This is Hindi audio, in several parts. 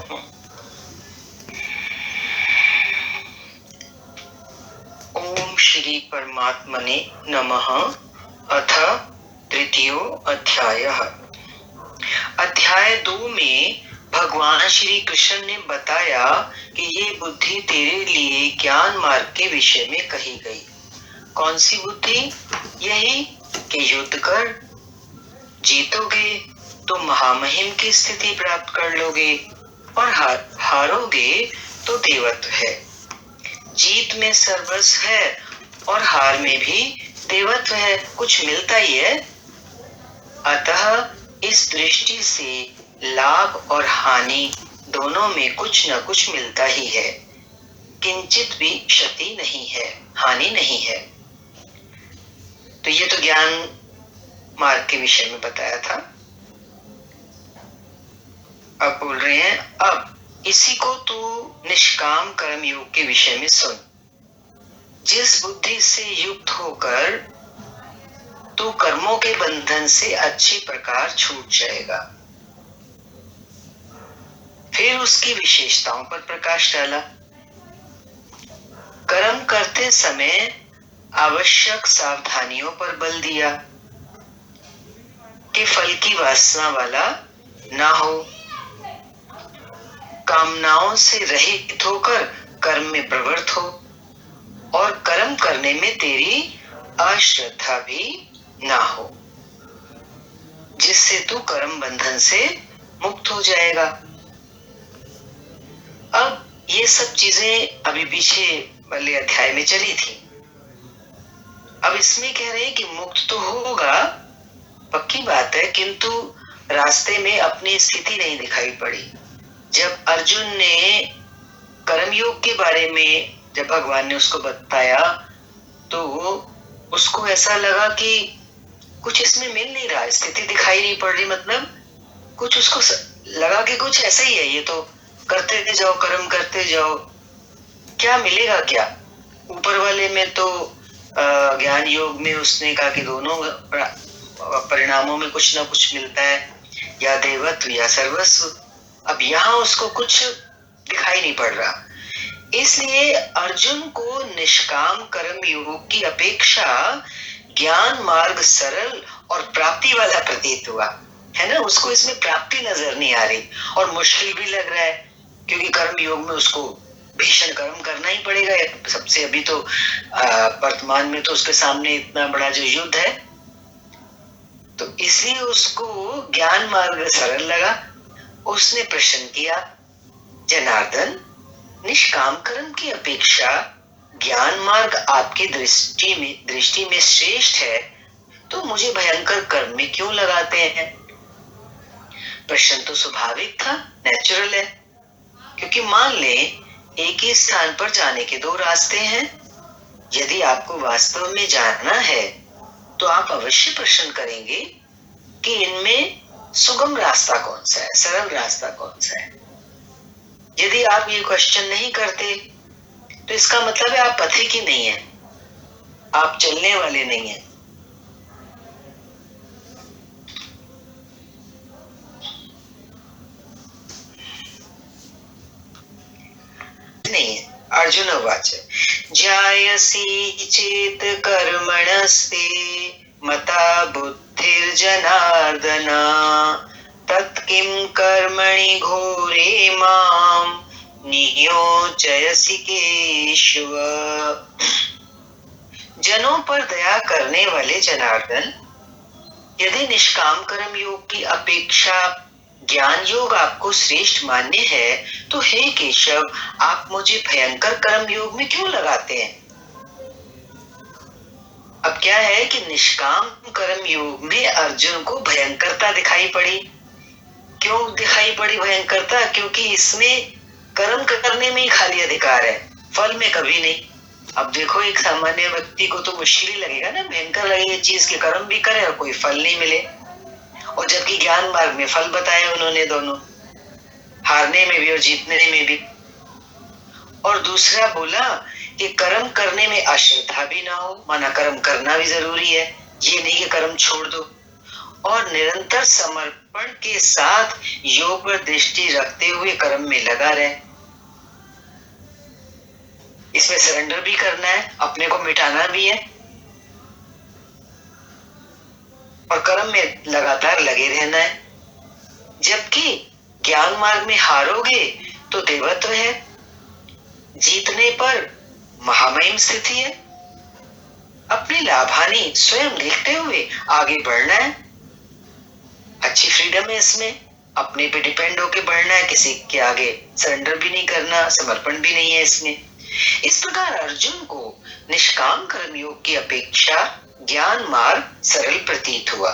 ओम श्री परमात्मने नमः। अथ तृतीयो अध्यायः। अध्याय 2 में भगवान श्री कृष्ण ने बताया कि ये बुद्धि तेरे लिए ज्ञान मार्ग के विषय में कही गई। कौन सी बुद्धि? यही कि युद्ध कर, जीतोगे तो महामहिम की स्थिति प्राप्त कर लोगे और हारोगे तो देवत्व है। जीत में सर्वस्व है और हार में भी देवत्व है, कुछ मिलता ही है। अतः इस दृष्टि से लाभ और हानि दोनों में कुछ न कुछ मिलता ही है, किंचित भी क्षति नहीं है, हानि नहीं है। तो ये तो ज्ञान मार्ग के विषय में बताया था। अब बोल रहे हैं, अब इसी को तू निष्काम कर्म योग के विषय में सुन। जिस बुद्धि से युक्त होकर तू कर्मों के बंधन से अच्छी प्रकार छूट जाएगा। फिर उसकी विशेषताओं पर प्रकाश डाला। कर्म करते समय आवश्यक सावधानियों पर बल दिया कि फल की वासना वाला ना हो, कामनाओं से रहित होकर कर्म में प्रवृत्त हो और कर्म करने में तेरी अश्रद्धा भी ना हो, जिससे तू कर्म बंधन से मुक्त हो जाएगा। अब ये सब चीजें अभी पीछे वाले अध्याय में चली थी। अब इसमें कह रहे हैं कि मुक्त तो होगा, पक्की बात है, किंतु रास्ते में अपनी स्थिति नहीं दिखाई पड़ी। जब अर्जुन ने कर्मयोग के बारे में जब भगवान ने उसको बताया तो उसको ऐसा लगा कि कुछ इसमें मिल नहीं रहा, स्थिति दिखाई नहीं पड़ रही। मतलब कुछ उसको लगा कि कुछ ऐसा ही है, ये तो करते जाओ, कर्म करते जाओ, क्या मिलेगा क्या? ऊपर वाले में तो ज्ञान योग में उसने कहा कि दोनों परिणामों में कुछ ना कुछ मिलता है, या देवत्व या सर्वस्व। अब यहाँ उसको कुछ दिखाई नहीं पड़ रहा, इसलिए अर्जुन को निष्काम कर्म योग की अपेक्षा ज्ञान मार्ग सरल और प्राप्ति वाला प्रतीत हुआ, है ना। उसको इसमें प्राप्ति नजर नहीं आ रही और मुश्किल भी लग रहा है, क्योंकि कर्म योग में उसको भीषण कर्म करना ही पड़ेगा सबसे। अभी तो वर्तमान में तो उसके सामने इतना बड़ा जो युद्ध है, तो इसलिए उसको ज्ञान मार्ग सरल लगा। उसने प्रश्न किया, जनार्दन, निष्काम कर्म की अपेक्षा ज्ञान मार्ग आपकी दृष्टि में श्रेष्ठ है, तो मुझे भयंकर कर्म में क्यों लगाते हैं? प्रश्न तो स्वाभाविक था, नेचुरल है, क्योंकि मान ले एक ही स्थान पर जाने के दो रास्ते हैं। यदि आपको वास्तव में जानना है तो आप अवश्य प्रश्न करेंगे कि इनमें सुगम रास्ता कौन सा है, सरल रास्ता कौन सा है। यदि आप ये क्वेश्चन नहीं करते तो इसका मतलब है आप पथिक ही नहीं है, आप चलने वाले नहीं है। नहीं है। अर्जुन उवाच ज्यायसी चेत कर्मणस्ते मता बुद्धिर्जनार्दन तत्किं कर्मणि घोरे माम नियोजयसि केशव। जनों पर दया करने वाले जनार्दन, यदि निष्काम कर्म योग की अपेक्षा ज्ञान योग आपको श्रेष्ठ मान्य है, तो हे केशव, आप मुझे भयंकर कर्म योग में क्यों लगाते हैं? अब क्या है कि निष्काम कर्म योग में अर्जुन को भयंकरता दिखाई पड़ी। क्यों दिखाई पड़ी भयंकरता? क्योंकि इसमें कर्म करने में ही खाली अधिकार है, फल में कभी नहीं। अब देखो, एक सामान्य व्यक्ति को तो मुश्किल ही लगेगा ना, भयंकर लगेगा चीज के कर्म भी करे और कोई फल नहीं मिले। और जबकि ज्ञान मार्ग में फल बताया उन्होंने, दोनों, हारने में भी और जीतने में भी। और दूसरा बोला कि कर्म करने में अश्रद्धा भी ना हो, माना कर्म करना भी जरूरी है, ये नहीं कि कर्म छोड़ दो। और निरंतर समर्पण के साथ योग पर दृष्टि रखते हुए कर्म में लगा रहे। इसमें सरेंडर भी करना है, अपने को मिटाना भी है और कर्म में लगातार लगे रहना है। जबकि ज्ञान मार्ग में हारोगे तो देवत्व है, जीतने पर महामहिम स्थिति है। अपनी लाभानी स्वयं देखते हुए आगे बढ़ना है। अच्छी फ्रीडम है इसमें, अपने पे डिपेंड होके बढ़ना है, किसी के आगे सरेंडर भी नहीं करना, समर्पण भी नहीं है इसमें। इस प्रकार अर्जुन को निष्काम कर्म योग की अपेक्षा ज्ञान मार्ग सरल प्रतीत हुआ।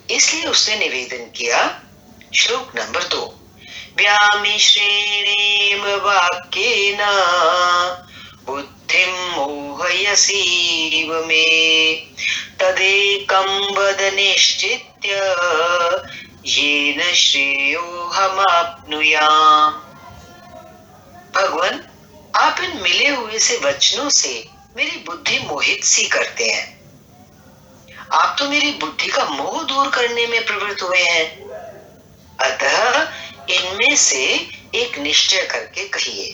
इसलिए उसने निवेदन किया, श्लोक नंबर 2, व्यामिश्रेणेव वाक्येन बुद्धिं मोहयसीव मे तदेकं वद निश्चित्य येन श्रेयोऽहमाप्नुयाम्। भगवान, आप इन मिले हुए से वचनों से मेरी बुद्धि मोहित सी करते हैं। आप तो मेरी बुद्धि का मोह दूर करने में प्रवृत्त हुए हैं, अतः इनमें से एक निश्चय करके कहिए।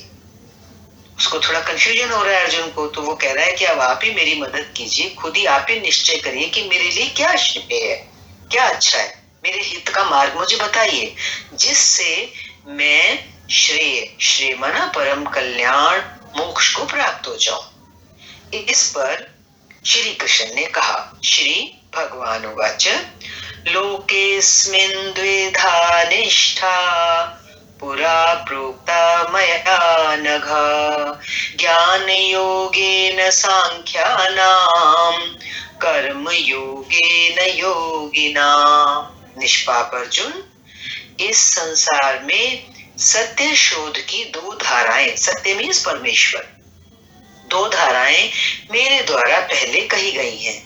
उसको थोड़ा कंफ्यूजन हो रहा है अर्जुन को, तो वो कह रहा है कि अब आप ही मेरी मदद कीजिए, खुद ही आप ही निश्चय करिए कि मेरे लिए क्या श्रेय है, क्या अच्छा है, मेरे हित का मार्ग मुझे बताइए, जिससे मैं श्रेय माना परम कल्याण मोक्ष को प्राप्त हो जाऊं। इस पर श्री कृष्ण ने कहा, श्री भगवान उवाच, लोकेस्मिन् द्विधा निष्ठा पुरा प्रोक्ता मया नघ ज्ञान योगेन सांख्यानां कर्म योगेन योगिनां। निष्पाप अर्जुन, इस संसार में सत्य शोध की दो धाराएं, सत्य मीन्स परमेश्वर, दो धाराएं मेरे द्वारा पहले कही गई हैं।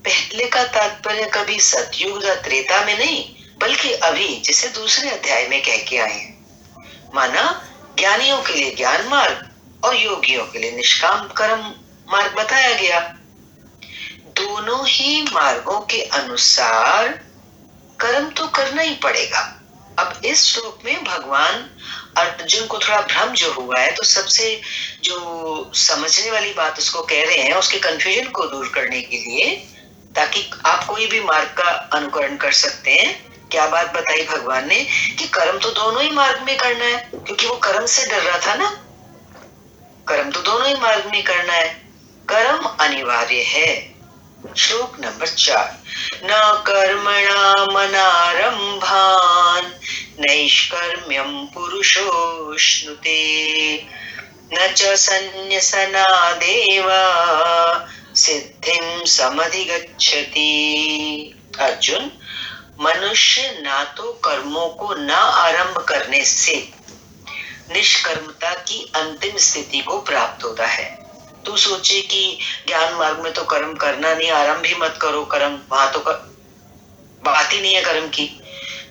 पहले का तात्पर्य कभी सतयुग या त्रेता में नहीं, बल्कि अभी जिसे दूसरे अध्याय में कह के आए हैं। माना ज्ञानियों के लिए ज्ञान मार्ग और योगियों के लिए निष्काम कर्म मार्ग बताया गया। दोनों ही मार्गों के अनुसार कर्म तो करना ही पड़ेगा। अब इस श्लोक में भगवान अर्जुन को थोड़ा भ्रम जो हुआ है, तो सबसे जो समझने वाली बात उसको कह रहे हैं, उसके कंफ्यूजन को दूर करने के लिए, ताकि आप कोई भी मार्ग का अनुकरण कर सकते हैं। क्या बात बताई भगवान ने कि कर्म तो दोनों ही मार्ग में करना है, क्योंकि वो कर्म से डर रहा था ना। कर्म तो दोनों ही मार्ग में करना है, कर्म अनिवार्य है। श्लोक नंबर 4, न कर्मणामनारंभान् नैष्कर्म्यं पुरुषोऽश्नुते न च सन्न्यसनादेव सिद्धिं समधिगच्छति। अर्जुन, मनुष्य ना तो कर्मों को न आरंभ करने से निष्कर्मता की अंतिम स्थिति को प्राप्त होता है। तू सोचे कि ज्ञान मार्ग में तो कर्म करना नहीं, आरंभ ही मत करो कर्म, वहां तो बात ही नहीं है कर्म की।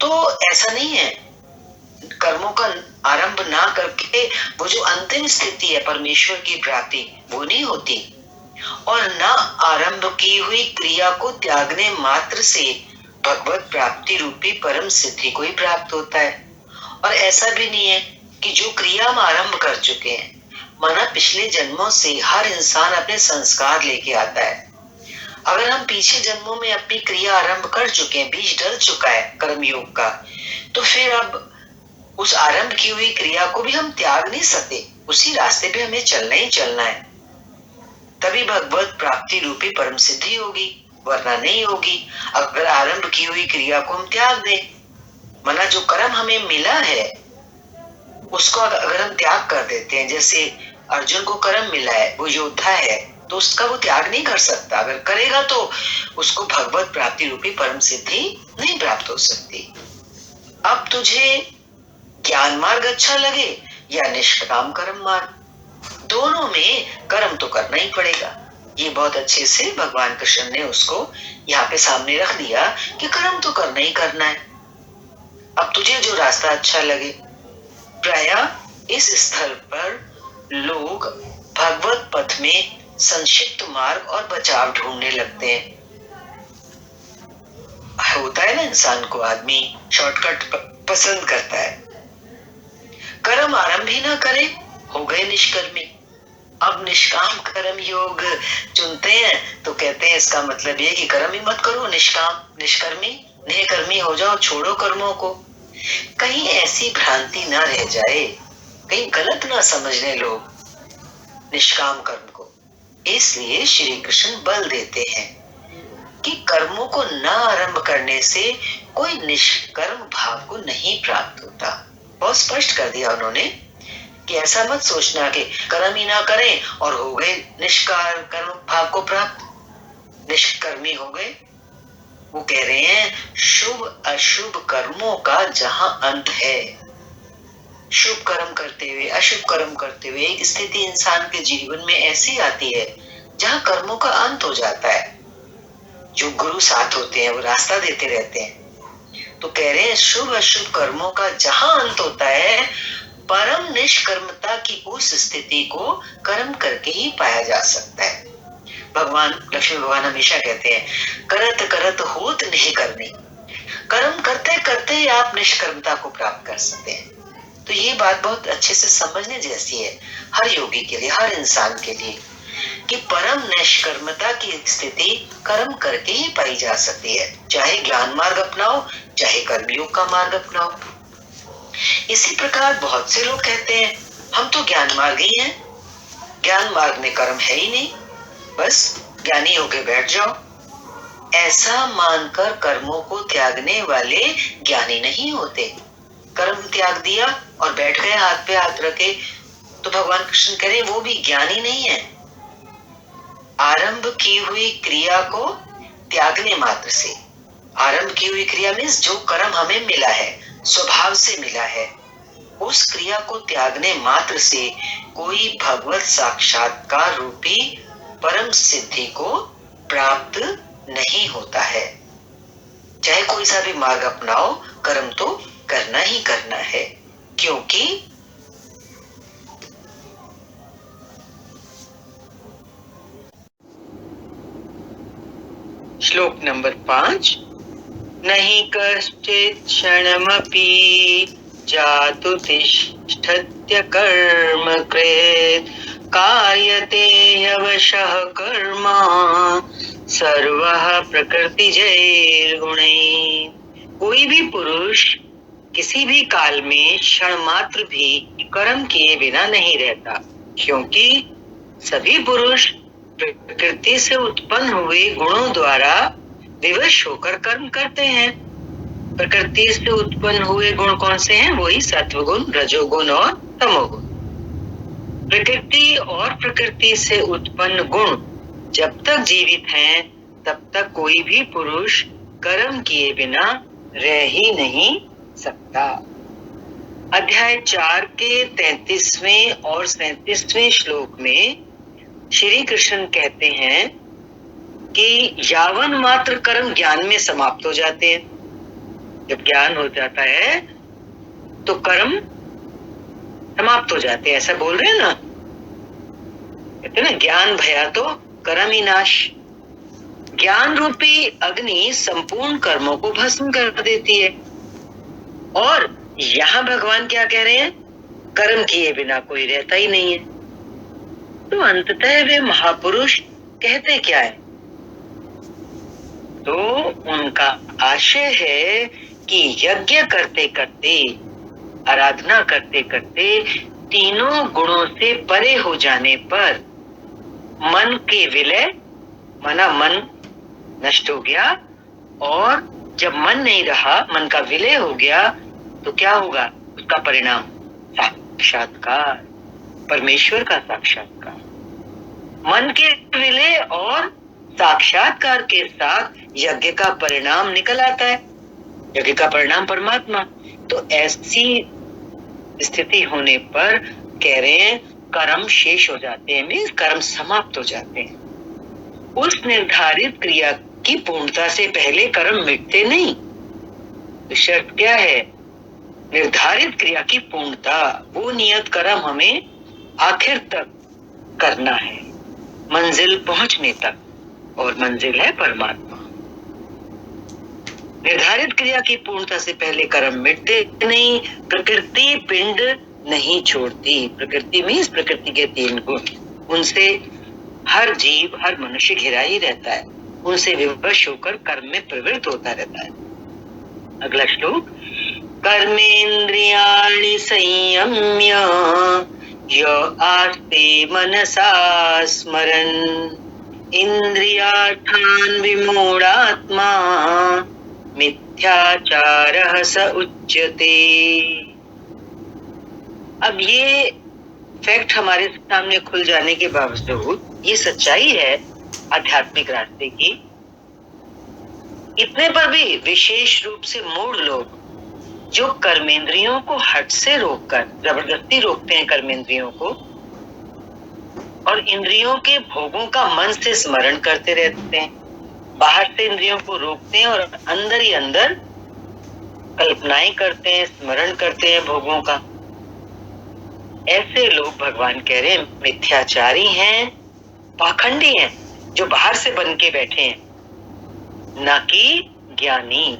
तो ऐसा नहीं है, कर्मों का आरंभ ना करके वो जो अंतिम स्थिति है परमेश्वर की प्राप्ति, वो नहीं होती। और न आरंभ की हुई क्रिया को त्यागने मात्र से भगवत प्राप्ति रूपी परम सिद्धि को ही प्राप्त होता है। और ऐसा भी नहीं है कि जो क्रिया हम आरंभ कर चुके हैं, माना पिछले जन्मों से हर इंसान अपने संस्कार लेके आता है। अगर हम पीछे जन्मों में अपनी क्रिया आरंभ कर चुके हैं, बीज डल चुका है कर्म योग का, तो फिर अब उस आरंभ की हुई क्रिया को भी हम त्याग नहीं सकते, उसी रास्ते पे हमें चलना ही चलना है। तभी भगवत प्राप्ति रूपी परम सिद्धि होगी, वरना नहीं होगी। अगर आरंभ की हुई क्रिया को हम त्याग दें, माना जो कर्म हमें मिला है उसको अगर हम त्याग कर देते हैं, जैसे अर्जुन को कर्म मिला है, वो योद्धा है, तो उसका वो त्याग नहीं कर सकता। अगर करेगा तो उसको भगवत प्राप्ति रूपी परम सिद्धि नहीं प्राप्त हो सकती। अब तुझे ज्ञान मार्ग अच्छा लगे या निष्काम कर्म मार्ग, दोनों में कर्म तो करना ही पड़ेगा। ये बहुत अच्छे से भगवान कृष्ण ने उसको यहाँ पे सामने रख दिया कि कर्म तो करना ही करना है। अब तुझे जो रास्ता अच्छा लगे। प्रायः इस स्थल पर लोग भगवत पथ में संक्षिप्त मार्ग और बचाव ढूंढने लगते हैं। होता है ना, इंसान को आदमी शॉर्टकट पसंद करता है। कर्म आरंभ ही ना करे, हो गए निष्कर्मी। अब निष्काम कर्म योग चुनते हैं तो कहते हैं इसका मतलब ये कि कर्म ही मत करो, निष्कर्मी निष्कर्मी हो जाओ, छोड़ो कर्मों को। कहीं ऐसी भ्रांति ना रह जाए, कहीं गलत ना समझने लोग निष्काम कर्म को। इसलिए श्री कृष्ण बल देते हैं कि कर्मों को न आरंभ करने से कोई निष्कर्म भाव को नहीं प्राप्त होता। बहुत स्पष्ट कर दिया उन्होंने कि ऐसा मत सोचना कि कर्म ही ना करें और हो गए निष्कर्म भाव को प्राप्त, निष्कर्मी हो गए। वो कह रहे हैं शुभ अशुभ कर्मों का जहां अंत है, शुभ कर्म करते हुए अशुभ कर्म करते हुए एक स्थिति इंसान के जीवन में ऐसी आती है जहां कर्मों का अंत हो जाता है। जो गुरु साथ होते हैं वो रास्ता देते रहते हैं। तो कह रहे हैं शुभ अशुभ कर्मों का जहां अंत होता है, परम निष्कर्मता की उस स्थिति को कर्म करके ही पाया जा सकता है। भगवान लक्ष्मी भगवान हमेशा कहते हैं करत करत होत नहीं करनी, कर्म करते करते आप निष्कर्मता को प्राप्त कर सकते हैं। तो ये बात बहुत अच्छे से समझने जैसी है हर योगी के लिए, हर इंसान के लिए, कि परम निष्कर्मता की स्थिति कर्म करके ही पाई जा सकती है। चाहे ज्ञान मार्ग अपनाओ, चाहे कर्मयोग का मार्ग अपनाओ। इसी प्रकार बहुत से लोग कहते हैं हम तो ज्ञान मार्ग ही हैं, ज्ञान मार्ग में कर्म है ही नहीं, बस ज्ञानी होके बैठ जाओ। ऐसा मानकर कर्मों को त्यागने वाले ज्ञानी नहीं होते। कर्म त्याग दिया और बैठ गए हाथ पे हाथ रखे तो भगवान कृष्ण कह रहे वो भी ज्ञानी नहीं है। आरंभ की हुई क्रिया को त्यागने मात्र से, आरंभ की हुई क्रिया मीन्स जो कर्म हमें मिला है, स्वभाव से मिला है, उस क्रिया को त्यागने मात्र से कोई भगवत साक्षात्कार रूपी परम सिद्धि को प्राप्त नहीं होता है। चाहे कोई सा भी मार्ग अपनाओ, कर्म तो करना ही करना है, क्योंकि श्लोक नंबर 5, नहीं कश्चित् क्षणमपि जातु तिष्ठत्य कर्म कृत् कार्यते ह्यवशः कर्म सर्वः प्रकृतिजैर्गुणैः। कोई भी पुरुष किसी भी काल में क्षण मात्र भी कर्म किए बिना नहीं रहता, क्योंकि सभी पुरुष प्रकृति से उत्पन्न हुए गुणों द्वारा विवश होकर कर्म करते हैं। प्रकृति से उत्पन्न हुए गुण कौन से हैं? वही सत्वगुण, रजोगुण और तमोगुण। प्रकृति और प्रकृति से उत्पन्न गुण जब तक जीवित हैं, तब तक कोई भी पुरुष कर्म किए बिना रह ही नहीं सकता। अध्याय 4 के 33वें और 37वें श्लोक में श्री कृष्ण कहते हैं कि यावन मात्र कर्म ज्ञान में समाप्त हो जाते हैं। जब ज्ञान हो जाता है तो कर्म समाप्त हो जाते हैं, ऐसा बोल रहे हैं ना, कहते हैं ना ज्ञान भया तो कर्म ही नाश। ज्ञान रूपी अग्नि संपूर्ण कर्मों को भस्म कर देती है। और यहां भगवान क्या कह रहे हैं? कर्म किए बिना कोई रहता ही नहीं है। तो अंततः वे महापुरुष कहते क्या है? तो उनका आशय है कि यज्ञ करते करते, आराधना करते करते, तीनों गुणों से परे हो जाने पर मन के विलय, माना मन नष्ट हो गया, और जब मन नहीं रहा, मन का विलय हो गया, तो क्या होगा? उसका परिणाम साक्षात्कार, परमेश्वर का साक्षात्कार। मन के विलय और साक्षात्कार के साथ यज्ञ का परिणाम निकल आता है, यज्ञ का परिणाम परमात्मा। तो ऐसी स्थिति होने पर कह रहे हैं कर्म शेष हो जाते हैं, मीन्स कर्म समाप्त हो जाते हैं। उस निर्धारित क्रिया की पूर्णता से पहले कर्म मिटते नहीं। तो शर्त क्या है? निर्धारित क्रिया की पूर्णता, वो नियत कर्म हमें आखिर तक करना है, मंजिल पहुंचने तक, और मंजिल है परमात्मा। निर्धारित क्रिया की पूर्णता से पहले कर्म मिटते नहीं। प्रकृति पिंड नहीं छोड़ती। प्रकृति मीन्स प्रकृति के 3 गुण, उनसे हर जीव, हर मनुष्य घिरा ही रहता है, उनसे विवश होकर कर्म में प्रवृत्त होता रहता है। अगला श्लोक, कर्मेन्द्रियाणि संयम्य य आस्ते मनसा स्मरन् इंद्रियार्थान् विमूढ़ात्मा मिथ्याचारः स उच्यते। अब ये फैक्ट हमारे सामने खुल जाने के बावजूद, ये सच्चाई है आध्यात्मिक रास्ते की, इतने पर भी विशेष रूप से मूढ़ लोग जो कर्मेंद्रियों को हट से रोककर जबरदस्ती रोकते हैं कर्मेंद्रियों को, और इंद्रियों के भोगों का मन से स्मरण करते रहते हैं, बाहर से इंद्रियों को रोकते हैं और अंदर ही अंदर कल्पनाएं करते हैं, स्मरण करते हैं भोगों का, ऐसे लोग भगवान कह रहे हैं मिथ्याचारी हैं, पाखंडी हैं, जो बाहर से बन के बैठे हैं, ना कि ज्ञानी।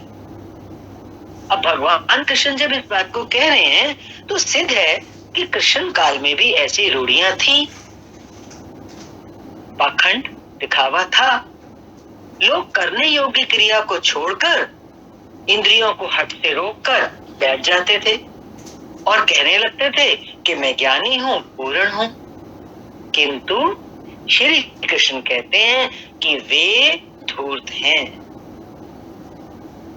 अब भगवान कृष्ण जब इस बात को कह रहे हैं तो सिद्ध है कि कृष्ण काल में भी ऐसी रूढ़ियां थी, पाखंड, दिखावा था। लोग करने योग्य क्रिया को छोड़कर इंद्रियों को हट से रोककर बैठ जाते थे और कहने लगते थे कि मैं ज्ञानी हूं, पूर्ण हूं, किंतु श्री कृष्ण कहते हैं कि वे धूर्त हैं।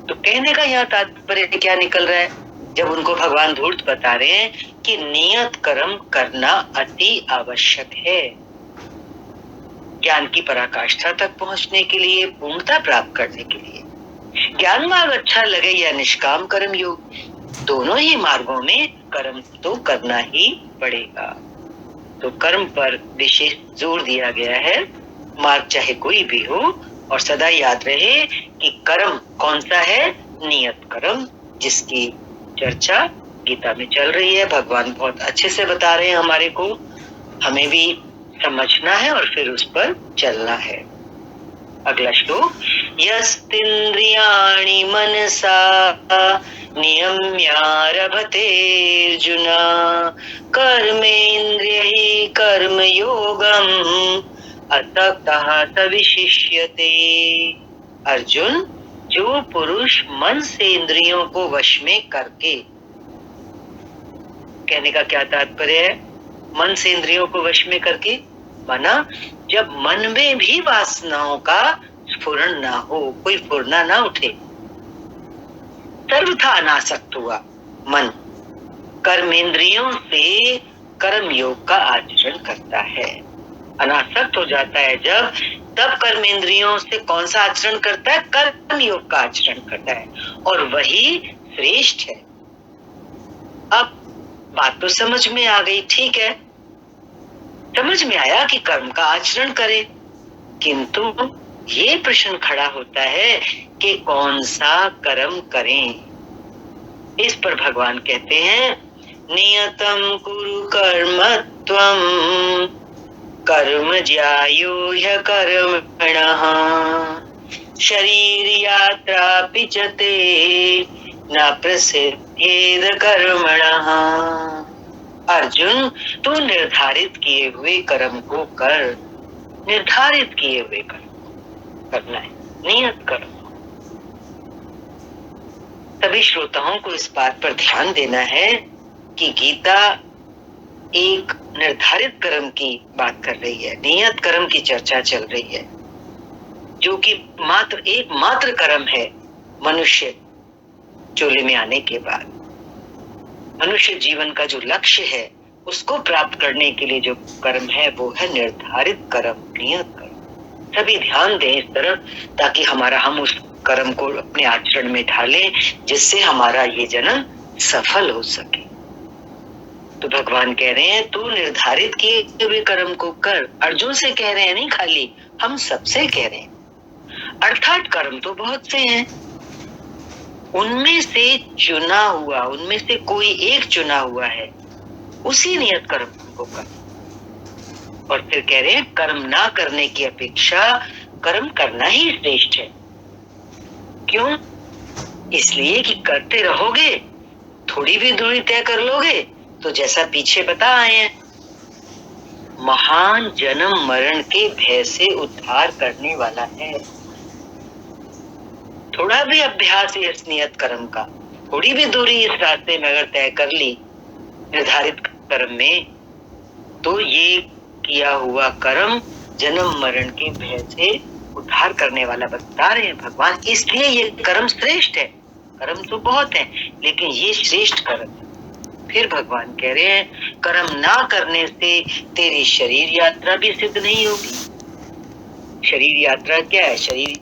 तो कहने का यह तात्पर्य क्या निकल रहा है, जब उनको भगवान धूर्त बता रहे हैं कि नियत कर्म करना अति आवश्यक है ज्ञान की पराकाष्ठा तक पहुंचने के लिए, पूर्णता प्राप्त करने के लिए। ज्ञान मार्ग अच्छा लगे या निष्काम कर्म योग, दोनों ही मार्गों में कर्म तो करना ही पड़ेगा। तो कर्म पर विशेष जोर दिया गया है, मार्ग चाहे कोई भी हो, और सदा याद रहे कि कर्म कौन सा है, नियत कर्म, जिसकी चर्चा गीता में चल रही है। भगवान बहुत अच्छे से बता रहे हैं हमारे को, हमें भी समझना है और फिर उस पर चलना है। अगला श्लोक, यस्तिन्द्रियाणि मनसा नियम्यारभते अर्जुन कर्मेन्द्रियैः कर्मयोगम् असक्तः स विशिष्यते। अर्जुन, जो पुरुष मन से इंद्रियों को वश में करके, कहने का क्या तात्पर्य है, मन से इंद्रियों को वश में करके माना जब मन में भी वासनाओं का स्फुरण ना हो, कोई फुरना ना उठे, सर्वथा अनासक्त हुआ मन, कर्मेंद्रियों से कर्म योग का आचरण करता है। अनासक्त हो जाता है जब, तब कर्मेंद्रियों से कौन सा आचरण करता है, कर्म योग का आचरण करता है, और वही श्रेष्ठ है। अब बात तो समझ में आ गई, ठीक है, समझ में आया कि कर्म का आचरण करें, किंतु ये प्रश्न खड़ा होता है कि कौन सा कर्म करें। इस पर भगवान कहते हैं, नियतम कुरु कर्मत्वम कर्म ज्यायो ह्यकर्मणः शरीर यात्रा पिचते न प्रसिद्धेद कर्मणः। अर्जुन, तू निर्धारित किए हुए कर्म को कर, निर्धारित किए हुए कर्म करना है, नियत कर्म। सभी श्रोताओं को इस बात पर ध्यान देना है कि गीता एक निर्धारित कर्म की बात कर रही है, नियत कर्म की चर्चा चल रही है, जो कि मात्र एकमात्र कर्म है मनुष्य चोले में आने के बाद। मनुष्य जीवन का जो लक्ष्य है उसको प्राप्त करने के लिए जो कर्म है वो है निर्धारित कर्म, नियत कर्म। सभी ध्यान दें इस तरफ, ताकि हम उस कर्म को अपने आचरण में ढालें, जिससे हमारा ये जन्म सफल हो सके। तो भगवान कह रहे हैं तू निर्धारित किए हुए कर्म को कर। अर्जुन से कह रहे हैं, नहीं खाली हम सबसे कह रहे हैं। अर्थात कर्म तो बहुत से हैं, उनमें से चुना हुआ, उनमें से कोई एक चुना हुआ है, उसी नियत कर्म को कर। और फिर कह रहे हैं कर्म ना करने की अपेक्षा कर्म करना ही श्रेष्ठ है। क्यों? इसलिए कि करते रहोगे, थोड़ी भी दूरी तय कर लोगे तो जैसा पीछे बता आए हैं, महान जन्म मरण के भय से उद्धार करने वाला है। थोड़ा भी अभ्यास इस नियत कर्म का, थोड़ी भी दूरी इस रास्ते में अगर तय कर ली निर्धारित कर्म में, तो ये किया हुआ कर्म जन्म मरण के भय से उद्धार करने वाला बता रहे हैं भगवान। इसलिए ये कर्म श्रेष्ठ है। कर्म तो बहुत है लेकिन ये श्रेष्ठ कर्म है। फिर भगवान कह रहे हैं कर्म ना करने से तेरी शरीर यात्रा भी सिद्ध नहीं होगी। शरीर यात्रा क्या है? शरीर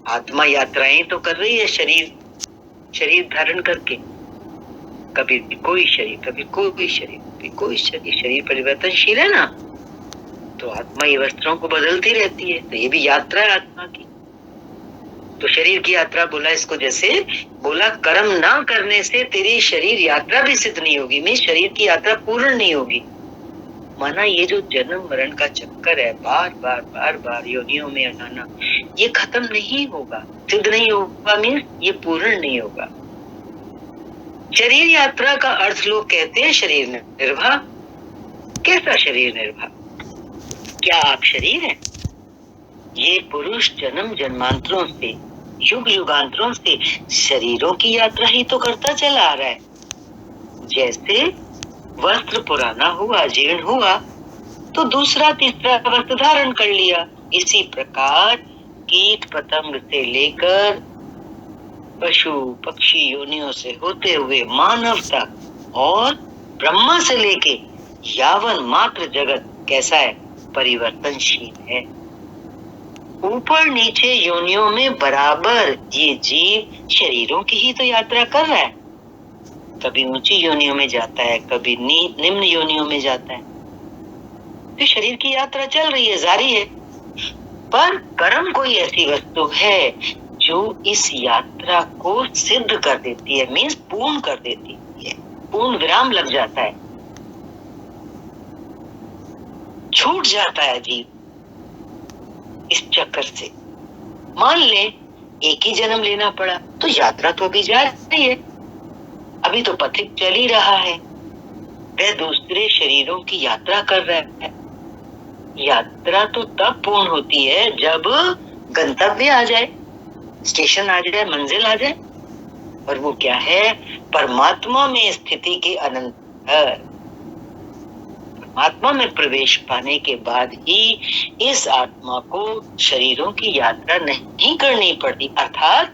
आत्मा यात्राएं तो कर रही है शरीर धारण करके, कभी कोई शरीर, कभी कोई शरीर, कभी कोई शरीर। शरीर परिवर्तनशील है ना, तो आत्मा ये वस्त्रों को बदलती रहती है, तो ये भी यात्रा है आत्मा की। तो शरीर की यात्रा बोला इसको, जैसे बोला कर्म ना करने से तेरी शरीर यात्रा भी सिद्ध नहीं होगी, मीन्स शरीर की यात्रा पूर्ण नहीं होगी। माना ये जो जन्म मरण का चक्कर है, बार बार बार बार योनियों में आना, ये खत्म नहीं होगा, सिद्ध नहीं होगा, मीन्स ये पूर्ण नहीं होगा। शरीर यात्रा का अर्थ लोग कहते हैं शरीर निर्वाह। कैसा शरीर निर्वाह? क्या आप शरीर हैं? ये पुरुष जन्म जन्मांतरों से, युग युगांतरों से शरीरों की यात्रा ही तो करता चला आ रहा है। जैसे वस्त्र पुराना हुआ, जीर्ण हुआ, तो दूसरा तीसरा वस्त्र धारण कर लिया। इसी प्रकार कीट पतंग से लेकर पशु पक्षी योनियों से होते हुए मानव तक और ब्रह्मा से लेके यावन मात्र जगत कैसा है? परिवर्तनशील है। ऊपर नीचे योनियों में बराबर ये जीव शरीरों की ही तो यात्रा कर रहा है। कभी ऊंची योनियों में जाता है, कभी निम्न योनियों में जाता है, तो शरीर की यात्रा चल रही है, जारी है। पर कर्म कोई ऐसी वस्तु है जो इस यात्रा को सिद्ध कर देती है, मीन्स पूर्ण कर देती है, पूर्ण विराम लग जाता है, छूट जाता है जीव इस चक्कर से। मान ले एक ही जन्म लेना पड़ा, तो यात्रा तो अभी जा रही है, अभी तो पथिक चल ही रहा है, वह दूसरे शरीरों की यात्रा कर रहा है। यात्रा तो तब पूर्ण होती है जब गंतव्य आ जाए, स्टेशन आ जाए, मंजिल आ जाए। और वो क्या है? परमात्मा में स्थिति के अनंतर, परमात्मा में प्रवेश पाने के बाद ही इस आत्मा को शरीरों की यात्रा नहीं करनी पड़ती, अर्थात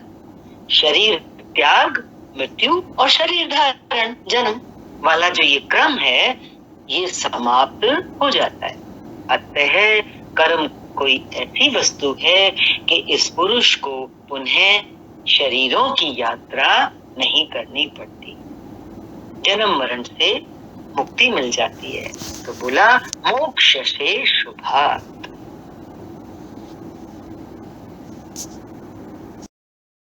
शरीर त्याग, मृत्यु और शरीर धारण, जन्म वाला जो ये क्रम है, ये समाप्त हो जाता है। अतः कर्म कोई ऐसी वस्तु है कि इस पुरुष को पुनः शरीरों की यात्रा नहीं करनी पड़ती, जन्म मरण से मुक्ति मिल जाती है। तो बोला मोक्ष से शुभात्।